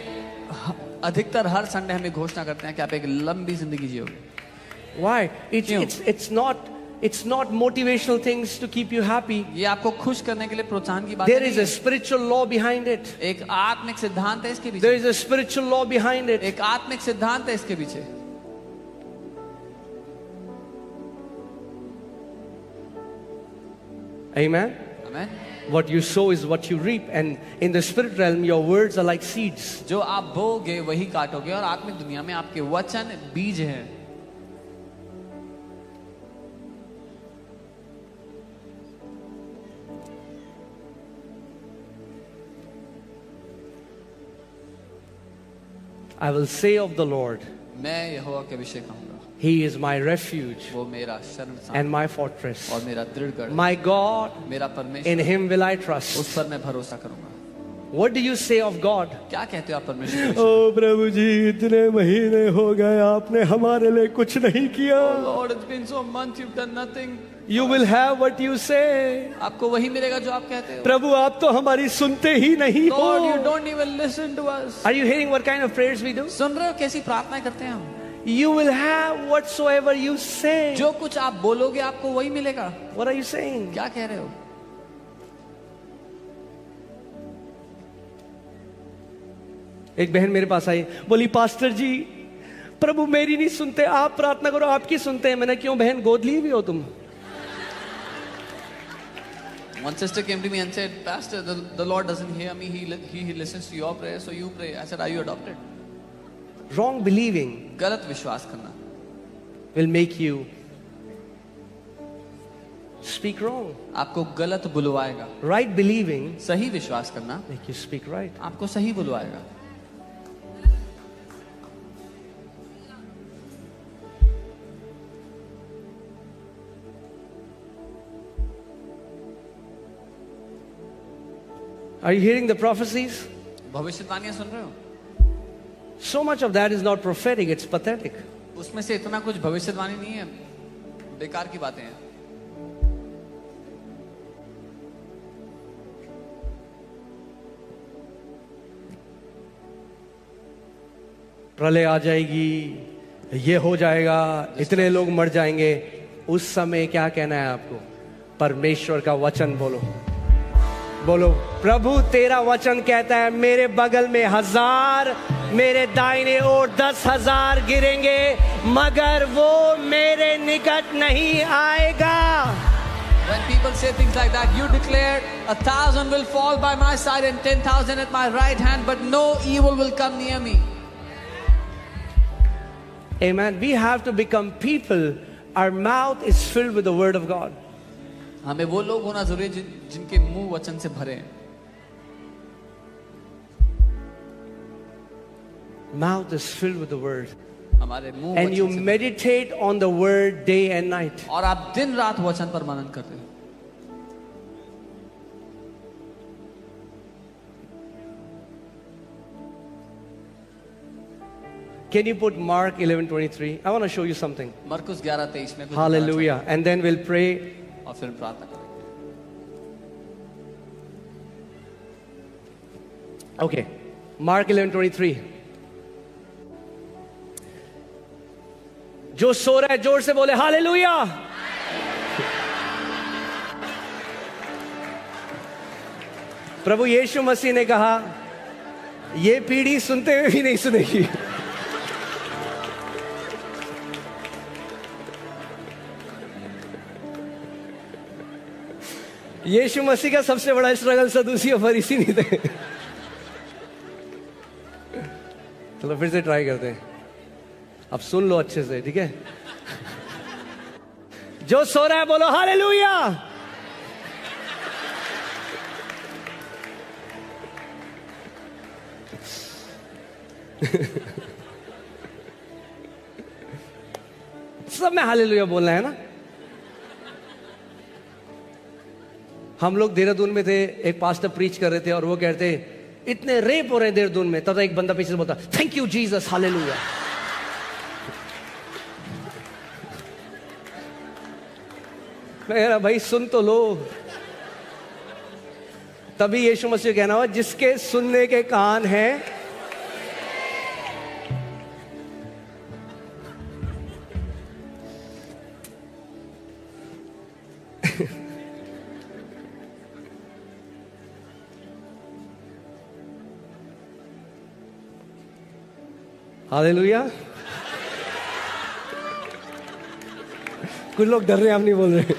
अधिकतर हर संडे हमें घोषणा करते हैं कि आप एक लंबी जिंदगी जियोगे. Why? It's not motivational things to keep you happy. ये आपको खुश करने के लिए प्रोत्साहन की बात There नहीं is a है. spiritual law behind it. एक आत्मिक सिद्धांत है इसके There पीछे. is a spiritual law behind it. एक आत्मिक सिद्धांत है इसके पीछे. Amen. Amen. What you sow is what you reap, and in the spirit realm your words are like seeds. जो आप बोगे वही काटोगे और आत्मिक दुनिया में आपके वचन बीज हैं. I will say of the Lord, मैं यहोवा के विषय कहूंगा. He is my refuge वो मेरा शरण and my fortress. और मेरा दृढ़ गढ़. My God, मेरा परमेश्वर. in Him will I उस trust. पर मैं भरोसा करूंगा. What do you say of God? क्या कहते हो आप परमेश्वर के विषय? ओ प्रभु जी, इतने महीने हो गए आपने हमारे लिए कुछ नहीं किया. Oh Lord, it's been so months you've done nothing. You will have what you say. आपको वही मिलेगा जो आप कहते हो. प्रभु आप तो हमारी सुनते ही नहीं Lord, you हो. don't even listen to us. Are you hearing what kind of prayers we do? सुन रहे हो कैसी प्रार्थनाएं करते हैं हम? You will have whatsoever you say. जो कुछ आप बोलोगे आपको वही मिलेगा. What are you saying? क्या कह रहे हो? एक बहन मेरे पास आई, बोली पास्टर जी प्रभु मेरी नहीं सुनते, आप प्रार्थना करो आपकी सुनते हैं. मैंने क्यों बहन, गोद ली भी हो तुम? One sister came to me and said, Pastor, the Lord doesn't hear me. He listens to your prayer, so you pray. I said, Are you adopted? Wrong believing गलत विश्वास करना will make you speak wrong. आपको गलत बुलवाएगा. Right believing सही विश्वास करना make you speak right. आपको सही बुलवाएगा. Are you hearing the prophecies? भविष्यवाणियां सुन रहे हो? So much of that is not prophetic, it's pathetic. उसमें से इतना कुछ भविष्यवाणी नहीं है, बेकार की बातें हैं. प्रलय आ जाएगी, ये हो जाएगा, इतने लोग मर जाएंगे. उस समय क्या कहना है आपको? परमेश्वर का वचन बोलो. बोलो प्रभु तेरा वचन कहता है मेरे बगल में 1000, मेरे दाहिने ओर 10,000 गिरेंगे मगर वो मेरे निकट नहीं आएगा. When people say things like that, you declare 1,000 will fall by my side and 10,000 at my right hand, but no evil will come near me. Amen. We have to become people. Our mouth is filled with the word of God. हमें वो लोग होना जरूरी है जिनके मुंह वचन से भरे हैं. Mouth is filled with the word. हमारे मुंह And you वचन से meditate on the word day and night. और आप दिन रात वचन पर मनन करते हो. Can you put Mark 11:23? I want to show you something. मरकुस 11:23 में कुछ Hallelujah. And then we'll pray. और फिर प्रार्थना करेंगे. Okay. Mark 11:23. जो सो रहा है जोर से बोले हालेलुया. प्रभु यीशु मसीह ने कहा ये पीढ़ी सुनते हुए भी नहीं सुनेगी. यीशु मसीह का सबसे बड़ा स्ट्रगल सदूसी और फरीसी नहीं थे। चलो फिर से ट्राई करते हैं, अब सुन लो अच्छे से, ठीक है? जो सो रहा है बोलो हालेलुया। सब में हालेलुया बोलना है ना। हम लोग देहरादून में थे, एक पास्टर प्रीच कर रहे थे और वो कहते इतने रेप हो रहे हैं देहरादून में, तब एक बंदा पीछे से बोलता थैंक यू जीसस हालेलुया। मैं कह रहा भाई सुन तो लो। तभी यीशु मसीह कहना हुआ जिसके सुनने के कान हैं हालेलुया। कुछ लोग डर रहे हैं, हम नहीं बोल रहे।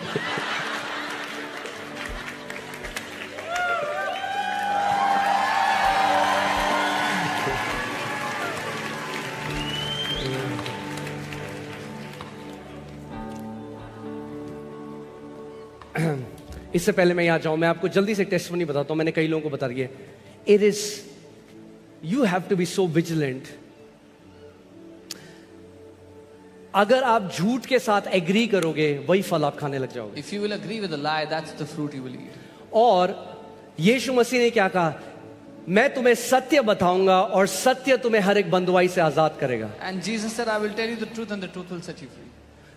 इससे पहले मैं यहां जाऊं, मैं आपको जल्दी से टेस्टिमनी बताता हूं। मैंने कई लोगों को बता दिया। It is you have to be so vigilant. अगर आप झूठ के साथ एग्री करोगे वही फल आप खाने लग जाओगे। If you will agree with a lie, that's the fruit you will eat. और यीशु मसीह ने क्या कहा? मैं तुम्हें सत्य बताऊंगा और सत्य तुम्हें हर एक बंधुआई से आजाद करेगा। And Jesus said, I will tell you the truth and the truth will set you free.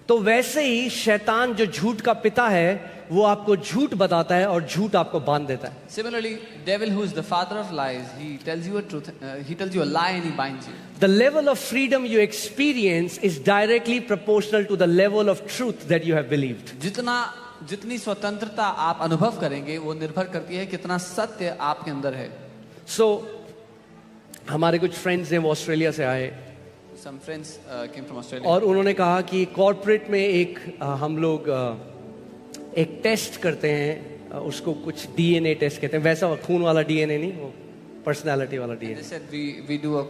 तो वैसे ही शैतान जो झूठ का पिता है वो आपको झूठ बताता है और झूठ आपको बांध देता है। Similarly, devil, who is the father of lies, he tells you a truth, he tells you a lie and he binds you. The level of freedom you experience is directly proportional to the level of truth that you have believed. जितनी स्वतंत्रता आप अनुभव करेंगे वो निर्भर करती है कितना सत्य आपके अंदर है। So हमारे कुछ फ्रेंड्स हैं, वो ऑस्ट्रेलिया से आए। Some friends came from Australia. और उन्होंने कहा कि कॉर्पोरेट में एक हम लोग एक टेस्ट करते हैं, उसको कुछ डीएनए टेस्ट कहते हैं। वैसा खून वाला डीएनए नहीं, वो पर्सनालिटी वाला They DNA. said we do a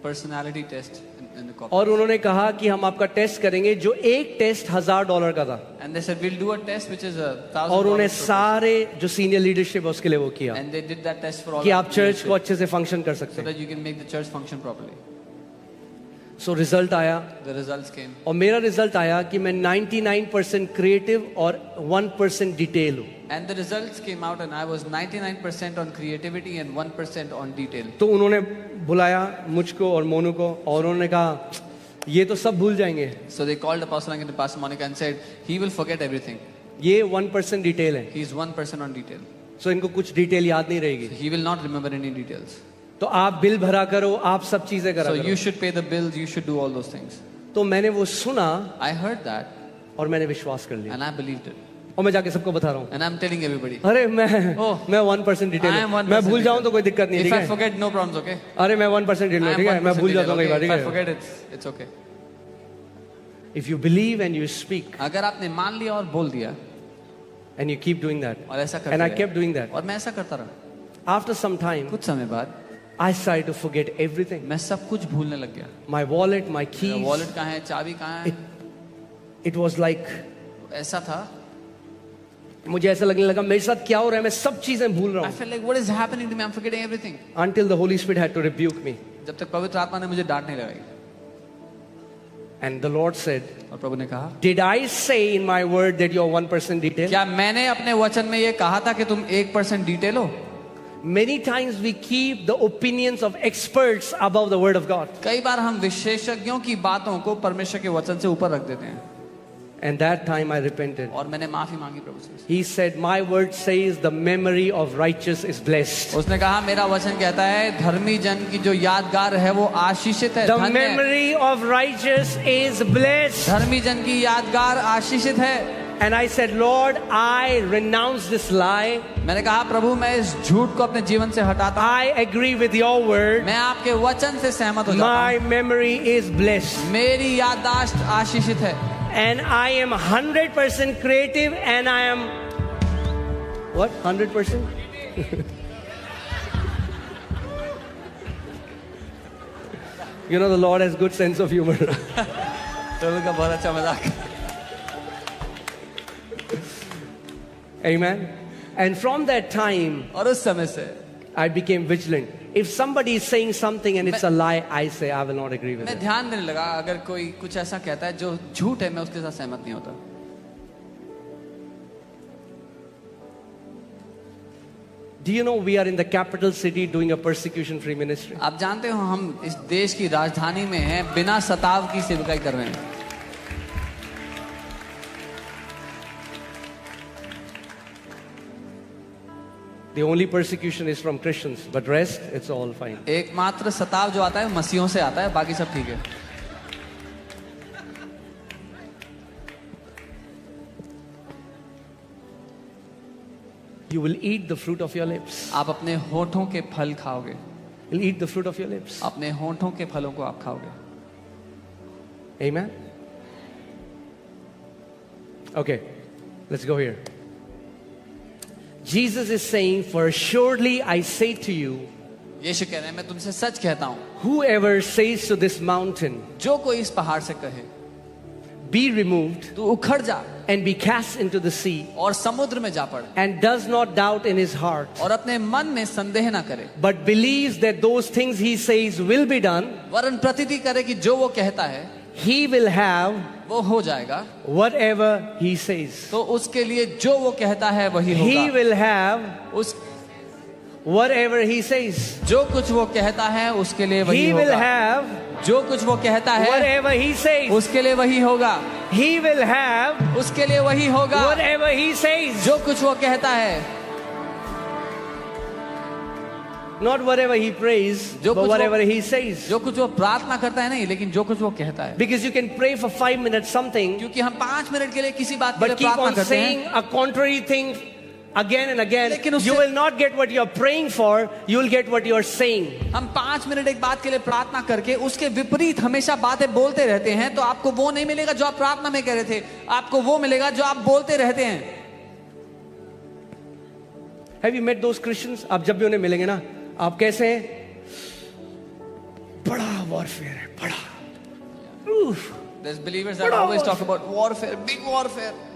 personality test in the corporate. और उन्होंने कहा कि हम आपका टेस्ट करेंगे, जो एक टेस्ट $1000 का था। And they said we'll do a test which is $1,000. और उन्हें सारे जो सीनियर लीडरशिप है उसके लिए वो किया And they did that test for all कि of आप चर्च leadership को अच्छे से फंक्शन कर सकते so हैं। that you can make the church function properly. So result आया The results came. और मेरा रिजल्ट आया कि मैं 99% क्रिएटिव और 1% डिटेल हूँ। And the results came out and I was 99% on creativity and 1% on detail. तो उन्होंने बुलाया मुझको और मोनू को और उन्होंने कहा ये तो सब भूल जाएंगे, So they called Apostle Angan and Pastor Monica and said, he will forget everything. ये 1% डिटेल है। He is 1% on detail. सो इनको कुछ डिटेल याद नहीं रहेगी। He will not remember any details. तो आप बिल भरा करो, आप सब चीजें करा So करो। you should pay the bills, you should do all those things. तो मैंने वो सुना I heard that और मैंने विश्वास कर लिया and I believed it. और मैं जाके सबको बता रहा हूँ, And I'm telling everybody. अरे मैं Oh, मैं 1% डिटेल I am हूँ। 1% मैं भूल जाऊँ तो कोई दिक्कत नहीं, If ठीक I है? forget, no problems, okay? अरे मैं 1% डिटेल I हूँ, am ठीक है? मैं 1% भूल जाता हूँ कई बार, okay? ठीक If I है? forget, it's okay. If you believe and you speak अगर आपने मान लिया और बोल दिया and you keep doing that, और ऐसा करते and I रहे, kept doing that. और मैं ऐसा करता रहा, After some time, कुछ समय बाद I started to forget everything. मैं सब कुछ भूलने लग गया। My wallet, my मेरा keys. वॉलेट कहाँ है, चाबी कहाँ है, It was like ऐसा था। मुझे ऐसा लगने लगा मेरे साथ क्या हो रहा है, मैं सब चीजें भूल रहा I हूँ। felt like what is happening to me? I'm forgetting everything. Until the Holy Spirit had to rebuke me, जब तक पवित्र आत्मा ने मुझे डांट नहीं लगाई and the Lord said, और प्रभु ने कहा, "Did I say in my word that you're 1% detail?" क्या मैंने अपने वचन में ये कहा था कि तुम 1% डिटेल हो? Many times we keep the opinions of experts above the word of God, कई बार हम विशेषज्ञों की बातों को परमेश्वर के वचन से ऊपर रख देते हैं। and that time I repented. और मैंने माफी मांगी प्रभु से। He said, "My word says the memory of righteous is blessed." उसने कहा मेरा वचन कहता है धर्मी जन की जो यादगार है वो आशीषित है, The धन्य है। memory of righteous is blessed. धर्मी जन की यादगार आशीषित है। And I said, "Lord, I renounce this lie. मैंने कहा प्रभु मैं इस झूठ को अपने जीवन से हटाता हूँ। I agree with your word. मैं आपके वचन से सहमत हो जाता My हूँ। memory is blessed. मेरी याददाश्त आशीषित है And I am 100% creative and I am What? 100%? You know, the Lord has good sense of humor. प्रभु का बहुत अच्छा मजाक। Amen. And from that time, और उस समय से I became vigilant. If somebody is saying something and it's a lie, I say I will not agree with मैं it. ध्यान देने लगा, अगर कोई कुछ ऐसा कहता है जो झूठ है, मैं उसके साथ सहमत नहीं होता। Do you know we are in the capital city doing a persecution-free ministry? आप जानते हो हम इस देश की राजधानी में हैं, बिना सताव की सेवकाई कर रहे हैं। The only persecution is from Christians, but rest, it's all fine. एकमात्र सताव जो आता है मसीहों से आता है, बाकी सब ठीक है। You will eat the fruit of your lips. आप अपने होठों के फल खाओगे। You'll eat the fruit of your lips. अपने होठों के फलों को आप खाओगे। Amen. Okay, let's go here. Jesus is saying, "For surely I say to you, यीशु कह रहे हैं, मैं तुमसे सच कहता हूँ, whoever says to this mountain, जो कोई इस पहाड़ से कहे, be removed तू उखड़ जा and be cast into the sea, और समुद्र में जा पड़, and does not doubt in his heart, और अपने मन में संदेह ना करे, but believes that those things he says will be done, वरन प्रतीति करे कि जो वो कहता है he will have वो हो जाएगा, whatever he says. तो उसके लिए जो वो कहता है वही He होगा। will have उस whatever he says. जो कुछ वो कहता है उसके लिए वही He will होगा। have जो कुछ वो कहता है whatever he says. उसके लिए वही होगा। He will have उसके लिए वही होगा whatever he says. जो कुछ वो कहता है। Not whatever he prays, जो but कुछ whatever वो- he says. जो कुछ वो प्रार्थना करता है नहीं, लेकिन जो कुछ वो कहता है। Because you can pray for 5 minutes something, क्योंकि हम 5 मिनट के लिए किसी बात के लिए but keep प्रार्थना on करते saying हैं, a contrary thing again and again. लेकिन उससे- You will not get what you are praying for, you will get what you are saying. हम 5 मिनट एक बात के लिए प्रार्थना करके उसके विपरीत हमेशा बातें बोलते रहते हैं, तो आपको वो नहीं मिलेगा जो आप प्रार्थना में कह रहे थे, आपको वो मिलेगा जो आप बोलते रहते हैं। Have you met those Christians? आप जब भी उन्हें मिलेंगे ना, आप कैसे हैं? बड़ा warfare है, बड़ा. Oof. There's believers that always talk about warfare, big warfare.